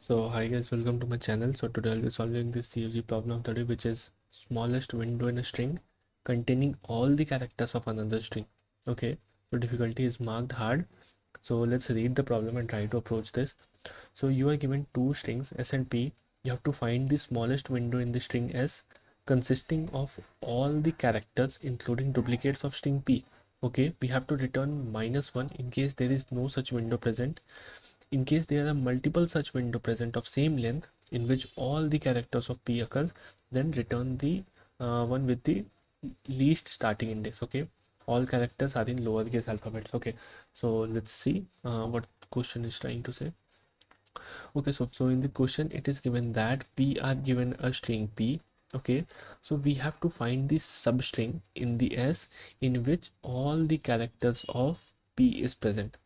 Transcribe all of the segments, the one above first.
So hi guys, welcome to my channel. So today I'll be solving this GFG problem of the day, which is smallest window in a string containing all the characters of another string. Okay, so difficulty is marked hard. So let's read the problem and try to approach this. So you are given two strings S and P. You have to find the smallest window in the string S consisting of all the characters including duplicates of string P. Okay, we have to return -1 in case there is no such window present. In case there are multiple such window present of same length in which all the characters of P occurs, then return the one with the least starting index. Okay, all characters are in lowercase alphabets. Okay, so let's see what question is trying to say. Okay, so in the question it is given that P are given a string P. Okay, so we have to find the substring in the S in which all the characters of P is present.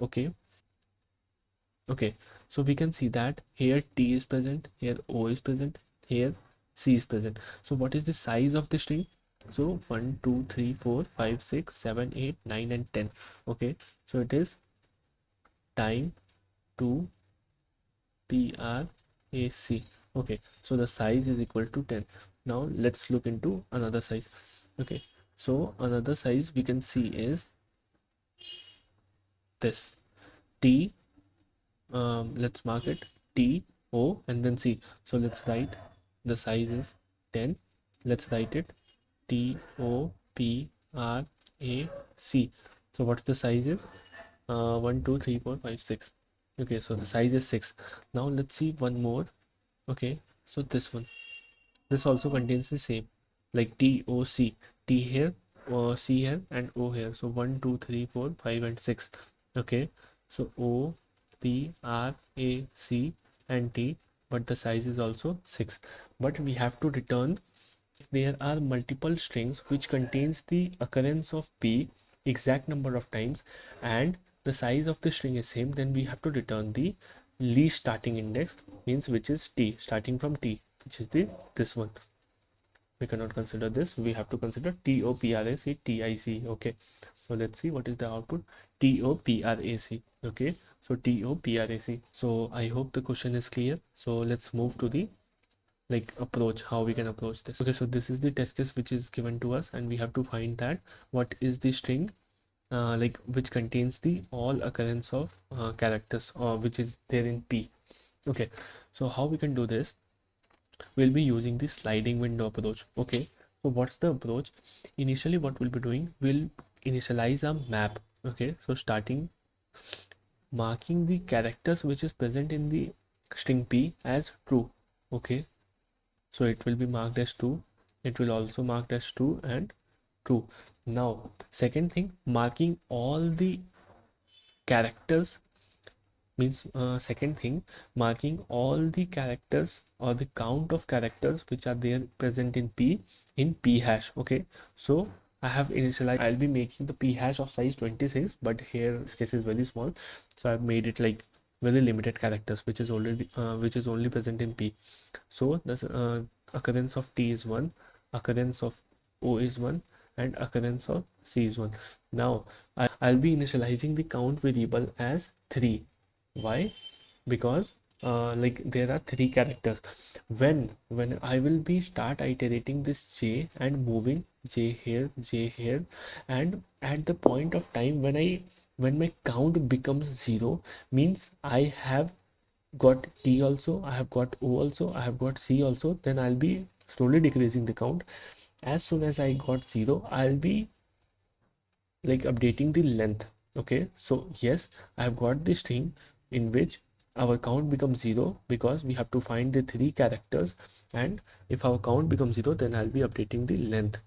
Okay, so we can see that here T is present, here O is present, here C is present. So what is the size of the string? So 1 2 3 4 5 6 7 8 9 and 10. Okay, so it is time to PRAC. Okay, so the size is equal to 10. Now let's look into another size. Okay, so another size we can see is this T. Let's mark it T O and then C. So let's write the size is 10. Let's write it T O P R A C. So what's the size is 1 2 3 4 5 6. Okay, so the size is 6. Now let's see one more. Okay, so this one, this also contains the same, like T O C, T here or C here and O here. So 1 2 3 4 5 and 6. Okay, so O P R A C and T, but the size is also 6. But we have to return if there are multiple strings which contains the occurrence of P exact number of times and the size of the string is same, then we have to return the least starting index, means which is T, starting from T, which is this one. We cannot consider this, we have to consider TOPRAC TIC. Okay, so let's see what is the output. TOPRAC. Okay, so TOPRAC. So I hope the question is clear. So let's move to the approach, how we can approach this. Okay, so this is the test case which is given to us and we have to find that what is the string which contains the all occurrence of characters or which is there in P. Okay, so how we can do this? We'll be using the sliding window approach. Okay, so what's the approach? Initially what we'll be doing, we'll initialize a map. Okay, so starting marking the characters which is present in the string P as true. Okay, so it will be marked as true, it will also marked as true and true. Now second thing, marking all the characters means second thing, marking all the characters or the count of characters which are there present in P hash. Okay, so I have initialized, I'll be making the P hash of size 26, but here this case is very small, so I've made it like very limited characters which is already which is only present in P. So the occurrence of T is 1, occurrence of O is 1 and occurrence of C is 1. Now I'll be initializing the count variable as 3. Why? Because there are 3 characters. When I will be start iterating this J and moving J here, and at the point of time when my count becomes 0, means I have got T also, I have got O also, I have got C also, then I'll be slowly decreasing the count. As soon as I got 0, I'll be updating the length. Okay, so yes, I have got the string in which our count becomes 0 because we have to find the 3 characters, and if our count becomes 0, then I'll be updating the length,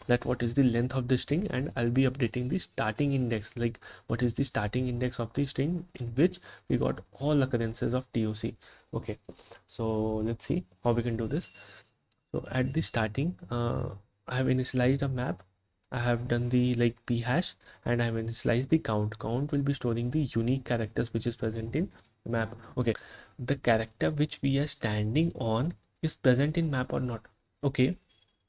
that what is the length of the string, and I'll be updating the starting index, like what is the starting index of the string in which we got all occurrences of TOC. Okay, so let's see how we can do this. So at the starting, I have initialized a map, I have done the P hash, and I have initialized the count. Count will be storing the unique characters which is present in the map. Okay, the character which we are standing on is present in map or not. Okay,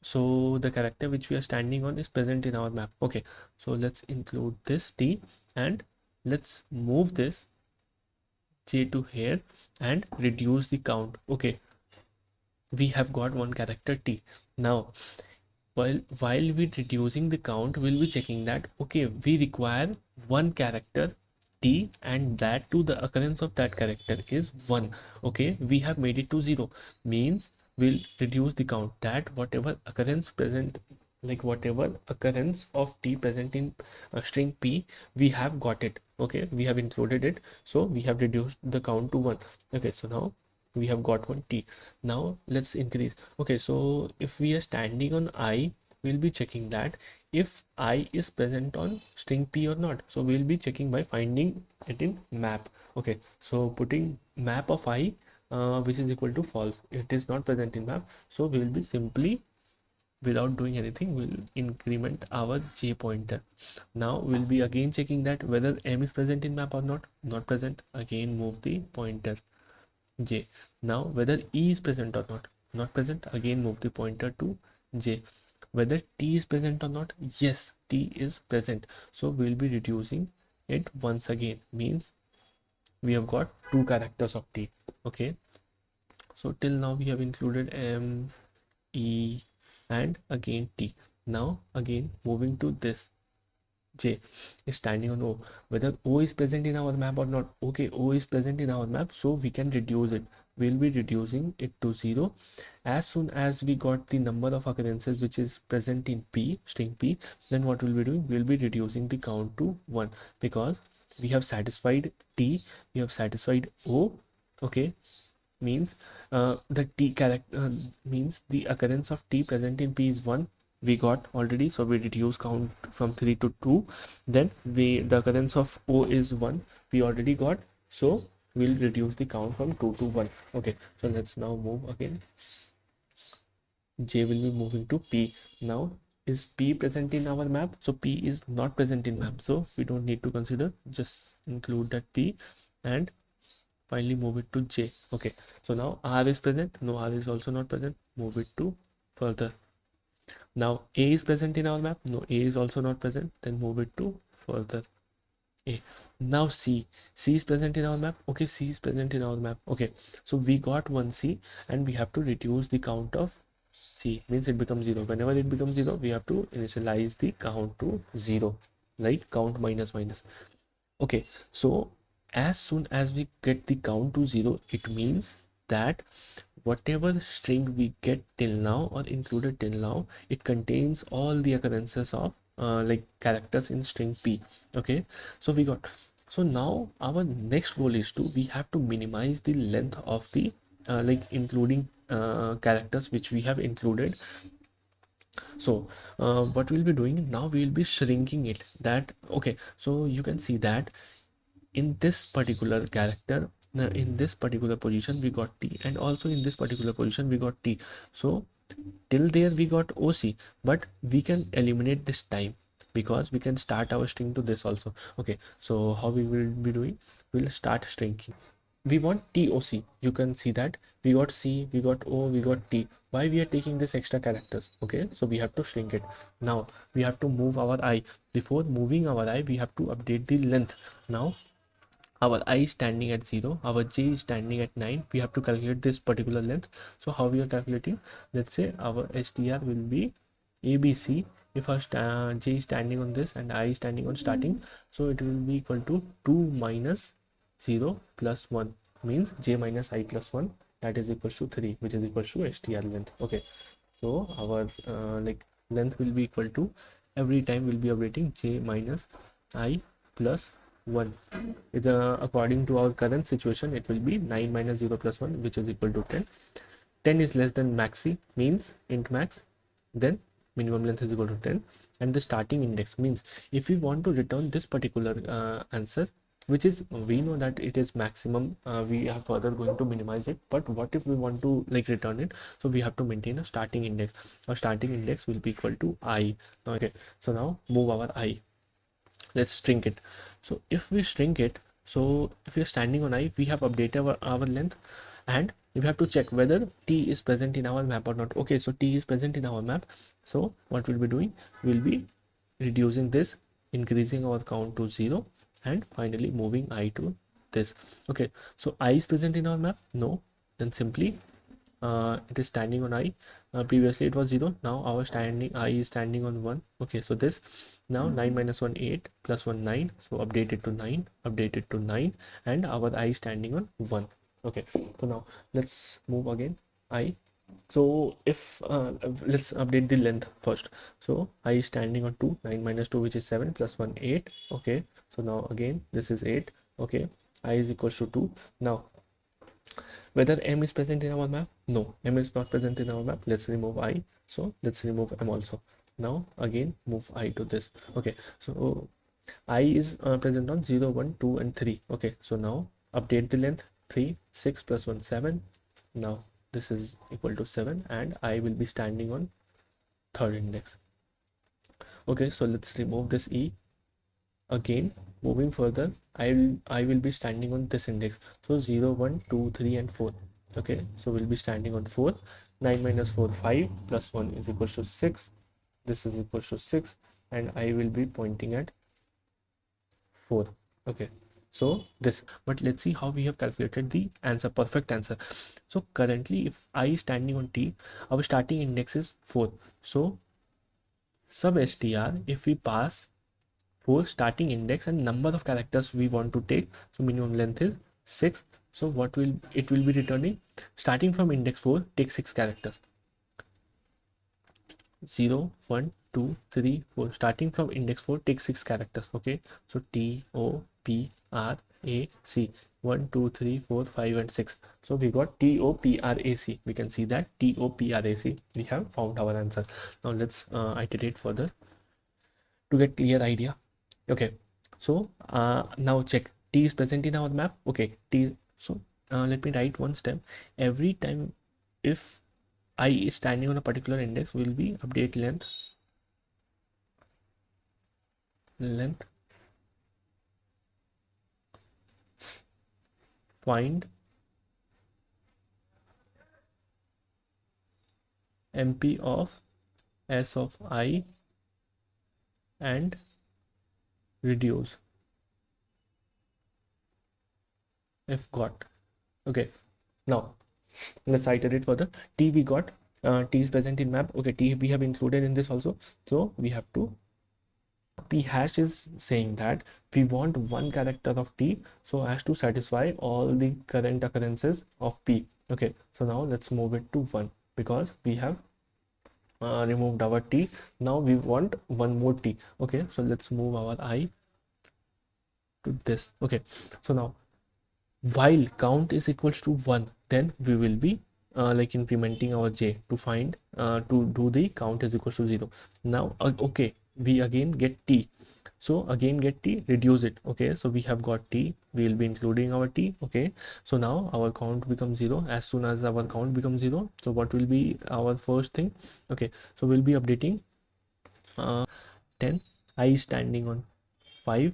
so the character which we are standing on is present in our map. Okay, so let's include this T and let's move this j to here and reduce the count. Okay, we have got one character t. Now while we reducing the count, we'll be checking that okay, we require one character t, and that too the occurrence of that character is 1. Okay, we have made it to 0, means we'll reduce the count that whatever occurrence present, like whatever occurrence of t present in string p, we have got it. Okay, we have included it, so we have reduced the count to 1. Okay, so now we have got one t. Now let's increase. Okay, so if we are standing on I, we'll be checking that if I is present on string p or not. So we'll be checking by finding it in map. Okay, so putting map of I, which is equal to false, it is not present in map, so we will be simply, without doing anything, we'll increment our j pointer. Now we'll be again checking that whether m is present in map or not present, again move the pointer j. Now whether e is present or not present, again move the pointer to j. Whether t is present or not, yes, t is present, so we'll be reducing it once again, means we have got two characters of t. Okay, so till now we have included m, e and again t. Now again moving to this, j is standing on o, whether o is present in our map or not. Okay, o is present in our map, so we can reduce it. We'll be reducing it to 0 as soon as we got the number of occurrences which is present in p, string p. Then what we'll be doing, we'll be reducing the count to 1, because we have satisfied t, we have satisfied o. Okay, means the t character means the occurrence of t present in p is 1, we got already, so we reduce count from 3 to 2. Then the occurrence of o is 1, we already got, so we'll reduce the count from 2 to 1. Okay, so let's now move again. J will be moving to p. Now is p present in our map? So p is not present in map, so we don't need to consider, just include that p and finally move it to j. Okay, so now r is present, no, r is also not present, move it to further. Now a is present in our map, no, a is also not present, then move it to further a. Now c is present in our map. Okay, c is present in our map. Okay, so we got one c and we have to reduce the count of c, means it becomes 0. Whenever it becomes 0, we have to initialize the count to 0, right? Count minus minus. Okay, so as soon as we get the count to 0, it means that whatever string we get till now or included till now, it contains all the occurrences of like characters in string p. Okay, so we got, so now our next goal is to, we have to minimize the length of the like including characters which we have included. So what we'll be doing now, we'll be shrinking it, that okay, so you can see that in this particular character, in this particular position we got t, and also in this particular position we got t. So till there we got oc, but we can eliminate this time because we can start our string to this also. Okay, so how we will be doing, we'll start shrinking. We want toc, you can see that we got c, we got o, we got t. Why we are taking this extra characters? Okay, so we have to shrink it. Now we have to move our I. Before moving our I, we have to update the length. Now our I is standing at 0, our j is standing at 9, we have to calculate this particular length. So how we are calculating, let's say our str will be abc. If our j is standing on this and I is standing on starting, so it will be equal to 2 minus 0 plus 1, means j minus I plus 1, that is equal to 3, which is equal to str length. Okay, so our like length will be equal to, every time we'll be updating j minus I plus 1. According to our current situation, it will be 9 minus 0 plus 1, which is equal to 10. 10 is less than maxi, means int max, then minimum length is equal to 10, and the starting index means if we want to return this particular answer, which is, we know that it is maximum, we are further going to minimize it, but what if we want to like return it? So we have to maintain a starting index. Our starting index will be equal to I. Okay, so now move our I, let's shrink it. So if we shrink it, so if you're standing on I, we have updated our length, and we have to check whether t is present in our map or not. Okay, so t is present in our map, so what we'll be doing, we'll be reducing this, increasing our count to 0, and finally moving I to this. Okay, so I is present in our map? No. Then simply it is standing on I. Previously it was 0. Now our standing I is standing on 1. Okay, so this now 9 minus 1 8 plus 1 9. So update it to 9, update it to 9, and our I is standing on 1. Okay, so now let's move again I. So if let's update the length first. So I is standing on 2, 9 minus 2, which is 7, plus 1 8. Okay, so now again this is 8. Okay, I is equals to 2. Now whether M is present in our map? No, M is not present in our map. Let's remove I. So let's remove M also. Now again move I to this. Okay, so I is present on 0, 1, 2, and 3. Okay, so now update the length. 3, 6 plus 1, 7. Now this is equal to 7, and I will be standing on third index. Okay, so let's remove this E. Again, moving further, I will be standing on this index. So 0, 1, 2, 3, and 4. Okay, so we'll be standing on 4. 9 minus 4, 5, plus 1 is equal to 6. This is equal to 6, and I will be pointing at 4. Okay, so this, but let's see how we have calculated the answer, perfect answer. So currently if I is standing on T, our starting index is 4. So sub str, if we pass 4 starting index and number of characters we want to take, so minimum length is 6. So what will it will be returning? Starting from index 4, take 6 characters. 0, 1, 2, 3, 4. Starting from index 4, take 6 characters. Okay, so T O P R A C, 1, 2, 3, 4, 5, and 6. So we got T O P R A C. We can see that T O P R A C. We have found our answer. Now let's iterate further to get clear idea. Okay, so now check, T is present in our map. Okay, T. So let me write one step. Every time if I is standing on a particular index, will be update length find MP of S of I and reduce if got. Okay, now let's iterate further. T we got, T is present in map. Okay, T we have included in this also, so we have to, P hash is saying that we want one character of T so as to satisfy all the current occurrences of P. Okay, so now let's move it to 1 because we have removed our T. Now we want one more T. Okay, so let's move our I to this. Okay, so now while count is equals to 1, then we will be like implementing our J to find to do the count is equals to 0. Now okay, we again get T, so again get T, reduce it. Okay, so we have got T, we will be including our T. Okay, so now our count becomes 0. As soon as our count becomes 0, so what will be our first thing? Okay, so we'll be updating 10. I is standing on 5,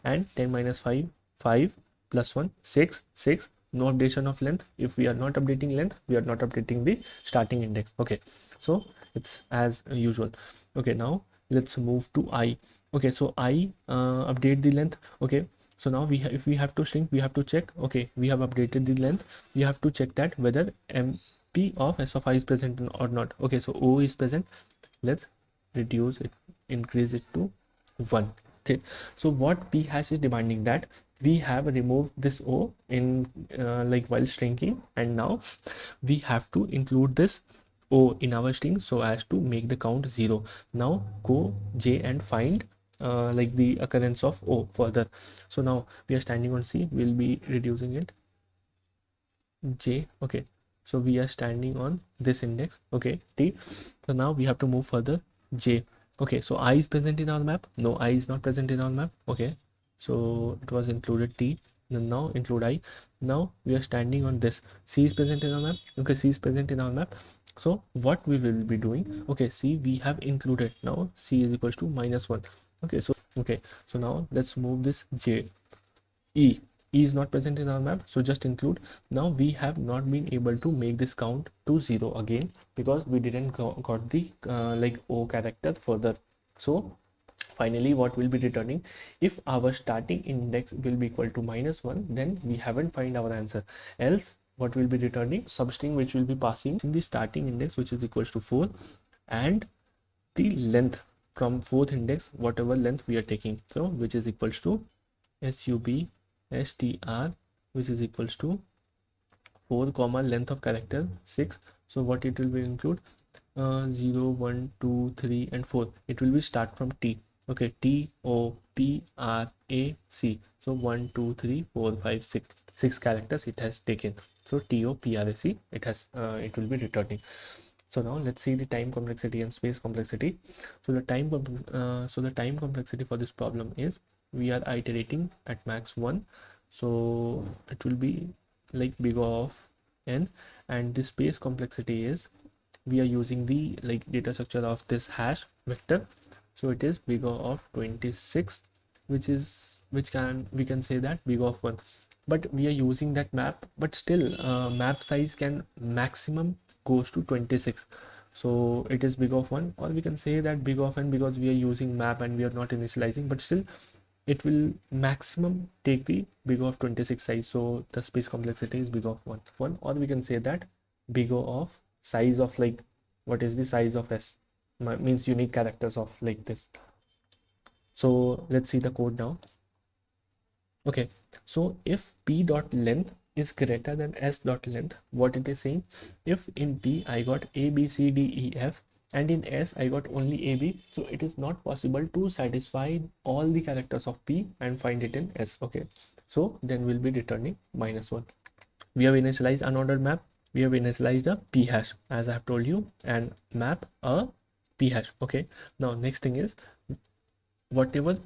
and 10 minus 5, 5 plus 1, 6, 6. No updation of length. If we are not updating length, we are not updating the starting index. Okay, so it's as usual. Okay, now let's move to I. Okay, so I update the length. Okay, so now if we have to shrink, we have to check. Okay, we have updated the length. We have to check that whether MP of S of I is present or not. Okay, so O is present. Let's reduce it, increase it to 1. Okay, so what P hash is demanding that we have removed this O in like while shrinking, and now we have to include this O in our string so as to make the count 0. Now go J and find like the occurrence of O further. So now we are standing on C, we'll be reducing it J. Okay, so we are standing on this index. Okay, T. So now we have to move further J. Okay, so I is present in our map. No, I is not present in our map. Okay, so it was included T, then now include I. Now we are standing on this. C is present in our map. Okay, C is present in our map. So what we will be doing? Okay, C we have included. Now C is equals to -1. Okay, so now let's move this J. E is not present in our map, so just include. Now we have not been able to make this count to 0 again because we didn't got the like O character further. So Finally, what will be returning, if our starting index will be equal to -1, then we haven't find our answer. Else what will be returning, substring which will be passing in the starting index, which is equals to 4, and the length from fourth index, whatever length we are taking, so which is equals to substr, which is equals to 4 comma length of character 6. So what it will be include, 0 1 2 3 and 4. It will be start from T. Okay, TOPRAC. So 1 2 3 4 5 6 characters it has taken. So TOPRAC it has it will be returning. So now let's see the time complexity and space complexity. So the time complexity for this problem is, we are iterating at max 1, so it will be like big O of n, and the space complexity is, we are using the like data structure of this hash vector, so it is big O of 26, which is we can say that big O of 1, but we are using that map, but still map size can maximum goes to 26, so it is big of 1, or we can say that big of n, because we are using map and we are not initializing, but still it will maximum take the big of 26 size, so the space complexity is big of 1, or we can say that big O of size of, like, what is the size of s, means unique characters of like this. So let's see the code now. Okay, so if p dot length is greater than s dot length, what it is saying, if in p I got a b c d e f and in s I got only a b, so it is not possible to satisfy all the characters of p and find it in s. Okay, so then we'll be returning -1. We have initialized unordered map, we have initialized a p hash as I have told you, and map a p hash. Okay, now next thing is, whatever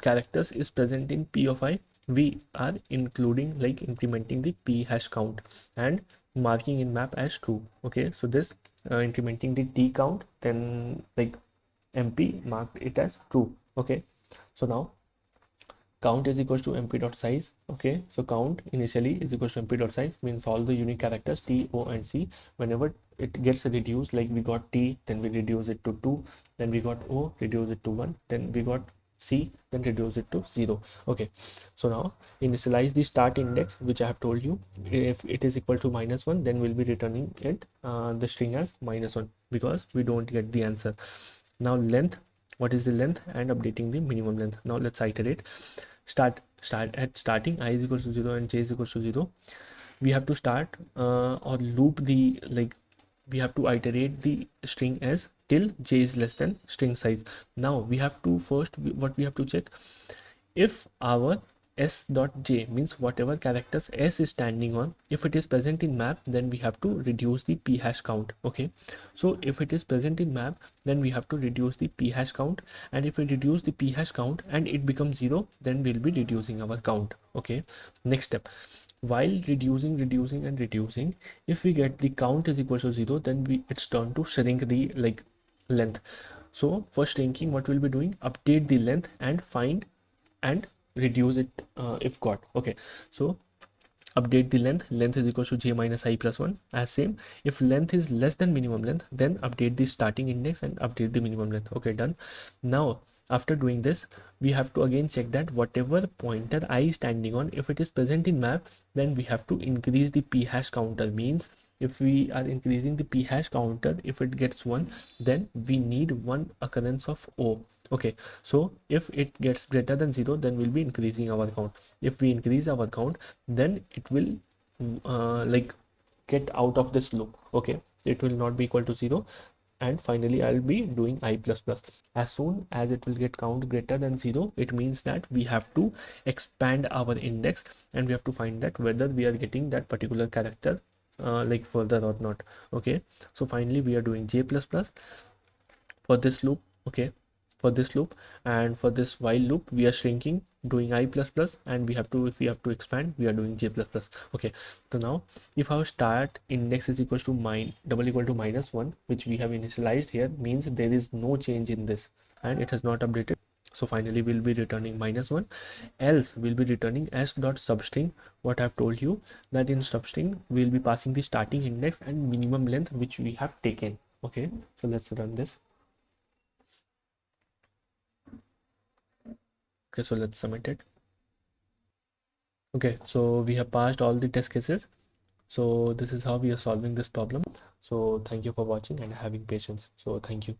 characters is present in p of I, we are including, like incrementing the p hash count and marking in map as true. Okay, so this incrementing the t count, then like mp marked it as true. Okay, so now count is equals to mp dot size. Okay, so count initially is equals to mp dot size, means all the unique characters t, o and c, whenever it gets reduced, like we got t, then we reduce it to 2, then we got o, reduce it to 1, then we got c, then reduce it to 0. Okay, so now initialize the start index, which I have told you, if it is equal to -1, then we'll be returning it the string as -1, because we don't get the answer. Now length, what is the length, and updating the minimum length. Now let's iterate. Start at starting I is equals to 0 and j is equals to 0. We have to start or loop the, like we have to iterate the string as till j is less than string size. Now we have to first, what we have to check, if our s dot j, means whatever characters s is standing on, if it is present in map, then we have to reduce the p hash count. Okay, so if it is present in map, then we have to reduce the p hash count, and if we reduce the p hash count and it becomes 0, then we'll be reducing our count. Okay, next step, while reducing and reducing, if we get the count is equal to 0, then it's turn to shrink the like length. So for shrinking, what we'll be doing, update the length and find and reduce it if got. Okay, so update the length is equal to j minus I plus 1, as same. If length is less than minimum length, then update the starting index and update the minimum length. Okay, done. Now after doing this, we have to again check that whatever pointer I is standing on, if it is present in map, then we have to increase the p hash counter. Means if we are increasing the p hash counter, if it gets 1, then we need 1 occurrence of o. Okay, so if it gets greater than 0, then we'll be increasing our count. If we increase our count, then it will like get out of this loop. Okay, it will not be equal to 0, and finally I'll be doing I plus plus. As soon as it will get count greater than 0, it means that we have to expand our index, and we have to find that whether we are getting that particular character like further or not. Okay, so finally we are doing j plus plus for this loop. Okay, for this loop, and for this while loop we are shrinking, doing I plus plus, and we have to, if we have to expand, we are doing j plus plus. Okay, so now if our start index is equals to -1, which we have initialized here, means there is no change in this and it has not updated. So finally we'll be returning -1, else we'll be returning s dot substring. What I've told you, that in substring we'll be passing the starting index and minimum length which we have taken. Okay, so let's run this. Okay, so let's submit it. Okay, so we have passed all the test cases. So this is how we are solving this problem. So thank you for watching and having patience. So thank you.